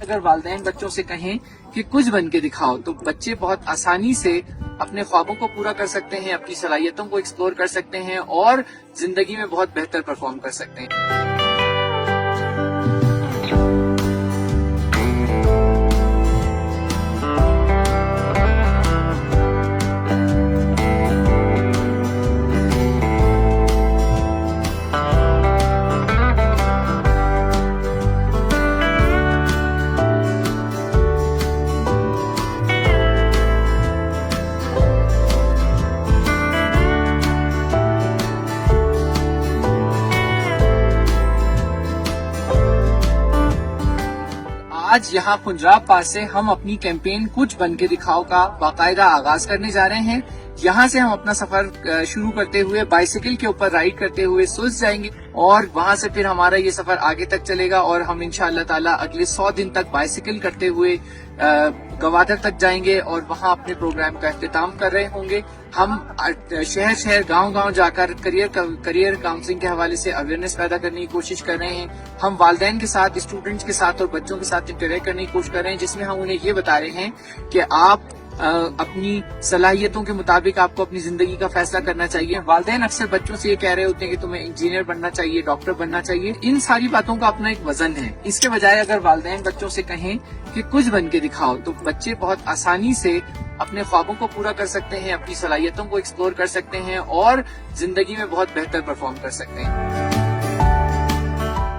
अगर वालिदैन बच्चों से कहें कि कुछ बन के दिखाओ तो बच्चे बहुत आसानी से अपने ख्वाबों को पूरा कर सकते हैं, अपनी सलाहियतों को एक्सप्लोर कर सकते हैं और जिंदगी में बहुत बेहतर परफॉर्म कर सकते हैं। आज यहाँ पंजाब पास से हम अपनी कैंपेन कुछ बन के दिखाओ का बाकायदा आगाज करने जा रहे हैं। यहाँ से हम अपना सफर शुरू करते हुए बाइसिकल के ऊपर राइड करते हुए सुल्स जाएंगे और वहाँ से फिर हमारा ये सफर आगे तक चलेगा और हम इंशाअल्लाह ताला अगले 100 दिन तक बाइसिकल करते हुए गवादर तक जाएंगे और वहाँ अपने प्रोग्राम का इख्तिताम कर रहे होंगे। हम शहर शहर गांव-गांव जाकर करियर काउंसलिंग के हवाले से अवेयरनेस पैदा करने की कोशिश कर रहे हैं। हम वालिदैन के साथ, स्टूडेंट्स के साथ और बच्चों के साथ इंटरेक्ट करने की कोशिश कर रहे हैं, जिसमें हम उन्हें ये बता रहे हैं कि आप अपनी सलाहियतों के मुताबिक आपको अपनी जिंदगी का फैसला करना चाहिए। वालिदैन अक्सर बच्चों से ये कह रहे होते हैं कि तुम्हें इंजीनियर बनना चाहिए, डॉक्टर बनना चाहिए। इन सारी बातों का अपना एक वजन है। इसके बजाय अगर वालिदैन बच्चों से कहें कि कुछ बन के दिखाओ तो बच्चे बहुत आसानी से अपने ख्वाबों को पूरा कर सकते हैं, अपनी सलाहियतों को एक्सप्लोर कर सकते हैं और जिंदगी में बहुत बेहतर परफॉर्म कर सकते हैं।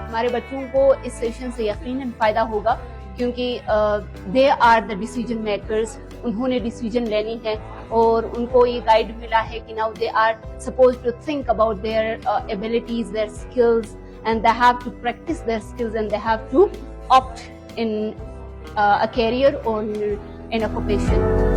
हमारे बच्चों को इस सेशन से यकीनन फायदा होगा क्योंकि they are the decision makers. उन्होंने डिसीजन लेनी है और उनको ये गाइड मिला है कि now they are suppose to think about their abilities, their skills and they have to practice their skills and they have to opt in a career और इन अ प्रोफेशन।